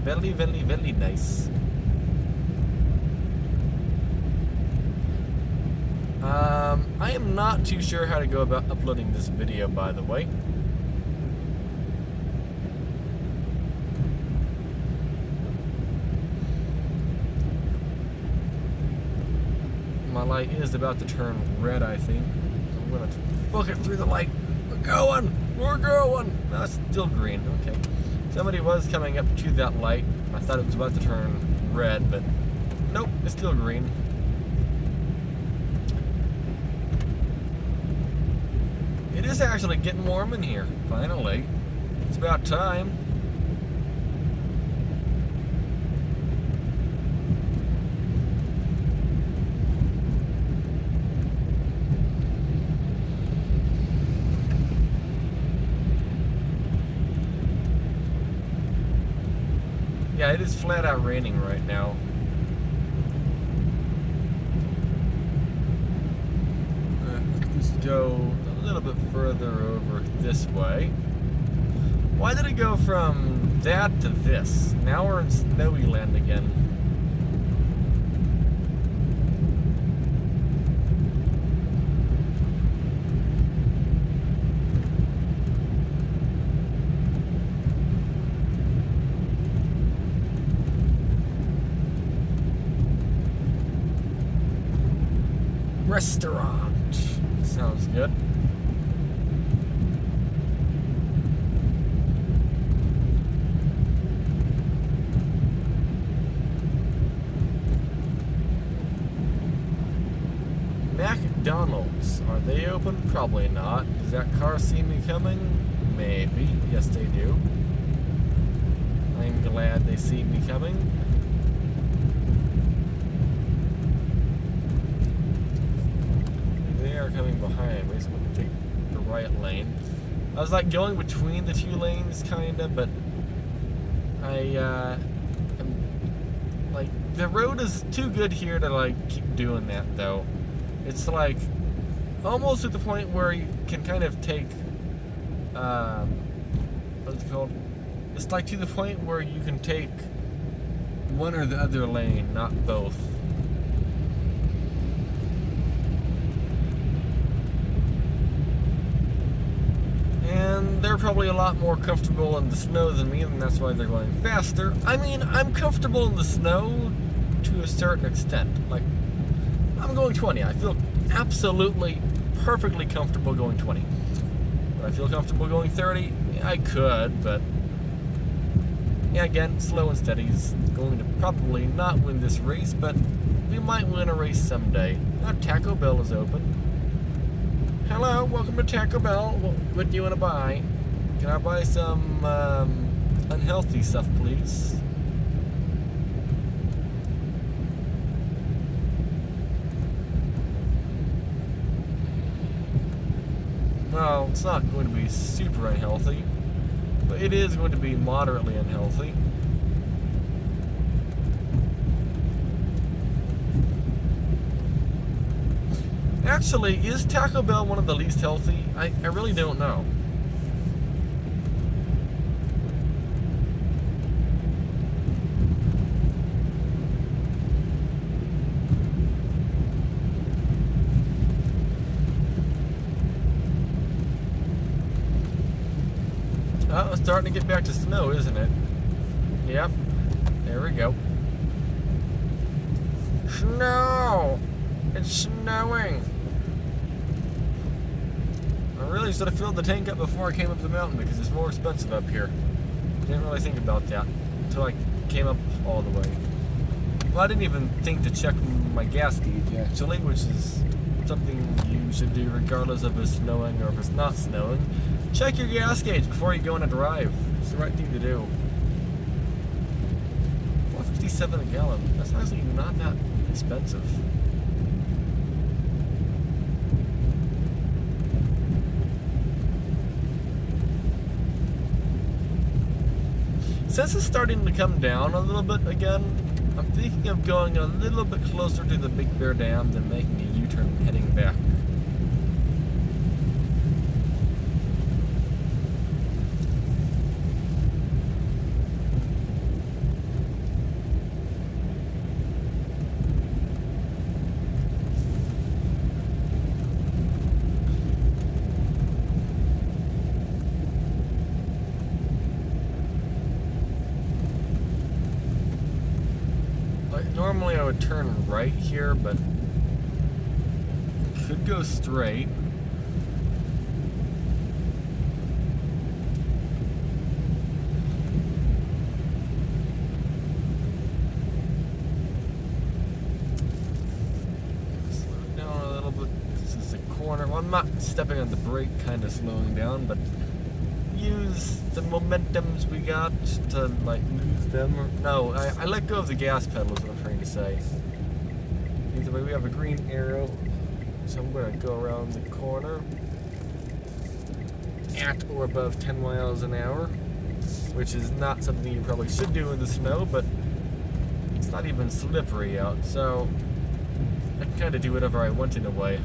Very, very, very nice. I am not too sure how to go about uploading this video, by the way. My light is about to turn red, I think. I'm gonna book it through the light. We're going! We're going! No, it's still green. Okay. Somebody was coming up to that light. I thought it was about to turn red, but nope, it's still green. It is actually getting warm in here, finally. It's about time. Yeah, it is flat out raining right now. Let's go a little bit further over this way. Why did it go from that to this? Now we're in snowy land again. Restaurant. Sounds good. McDonald's. Are they open? Probably not. Does that car see me coming? Maybe. Yes, they do. I'm glad they see me coming. They are coming behind me, so I'm going to take the right lane. I was like going between the two lanes, kinda, but I'm, like, the road is too good here to like keep doing that though. It's like almost at the point where you can kind of take, what's it called? It's like to the point where you can take one or the other lane, not both. And they're probably a lot more comfortable in the snow than me, and that's why they're going faster. I mean, I'm comfortable in the snow to a certain extent. Like, I'm going 20. I feel absolutely, perfectly comfortable going 20. Would I feel comfortable going 30? Yeah, I could, but yeah, again, slow and steady is going to probably not win this race, but we might win a race someday. Now, Taco Bell is open. Hello, welcome to Taco Bell. What do you want to buy? Can I buy some unhealthy stuff, please? Well, it's not going to be super unhealthy, but it is going to be moderately unhealthy. Actually, is Taco Bell one of the least healthy? I really don't know. Oh, it's starting to get back to snow, isn't it? Yep. There we go. Snow! It's snowing! I really should have filled the tank up before I came up the mountain because it's more expensive up here. Didn't really think about that until I came up all the way. Well, I didn't even think to check my gas gauge actually, which is something you should do regardless of if it's snowing or if it's not snowing. Check your gas gauge before you go on a drive. It's the right thing to do. $4.57 a gallon. That's actually not that expensive. Since it's starting to come down a little bit again, I'm thinking of going a little bit closer to the Big Bear Dam than making a U-turn and heading back. Normally I would turn right here, but could go straight. Slow down a little bit. This is a corner. Well, I'm not stepping on the brake, kind of slowing down, but use the momentums we got to like lose them. Or, no, I let go of the gas pedal is what I'm trying to say. Either way, we have a green arrow, so I'm going to go around the corner at or above 10 miles an hour, which is not something you probably should do in the snow, but it's not even slippery out, so I can kind of do whatever I want in a way.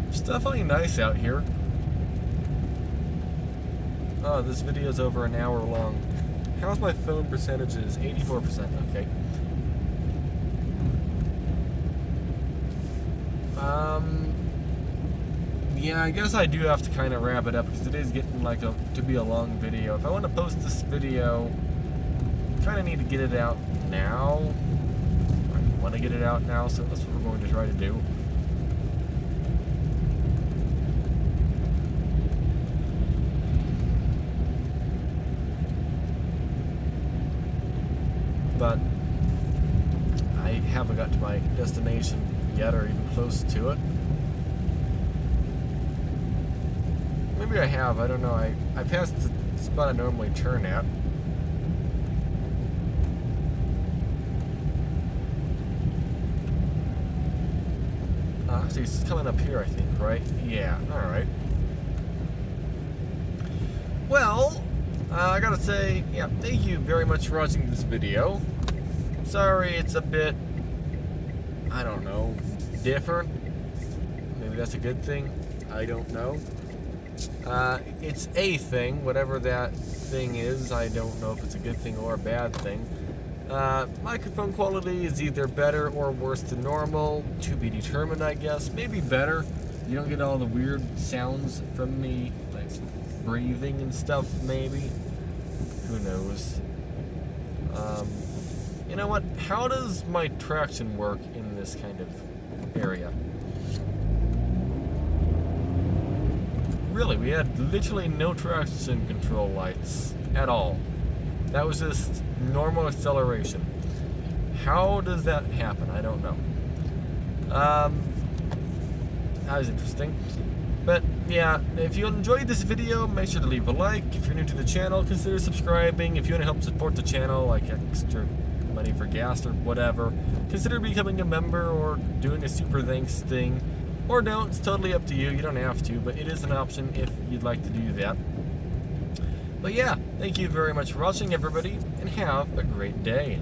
It's definitely nice out here. Oh, this video's over an hour long. How's my phone percentages? 84%, okay. Yeah, I guess I do have to kind of wrap it up because it is getting like to be a long video. If I want to post this video, I kind of need to get it out now. I want to get it out now, so that's what we're going to try to do. but I haven't got to my destination yet or even close to it. Maybe I have, I don't know. I passed the spot I normally turn at. Actually, it's coming up here, I think, right? Yeah, alright. Well, I gotta say, yeah, thank you very much for watching this video. Sorry it's a bit, I don't know, different. Maybe that's a good thing. I don't know. It's a thing, whatever that thing is. I don't know if it's a good thing or a bad thing. Microphone quality is either better or worse than normal. To be determined, I guess. Maybe better. You don't get all the weird sounds from me, like breathing and stuff, maybe. Who knows? You know what? How does my traction work in this kind of area? Really, we had literally no traction control lights at all. That was just normal acceleration. How does that happen? I don't know. That was interesting. But yeah, if you enjoyed this video, make sure to leave a like. If you're new to the channel, consider subscribing. If you want to help support the channel, like extra money for gas or whatever, consider becoming a member or doing a super thanks thing. Or don't, it's totally up to you. You don't have to, but it is an option if you'd like to do that. But yeah, thank you very much for watching, everybody, and have a great day.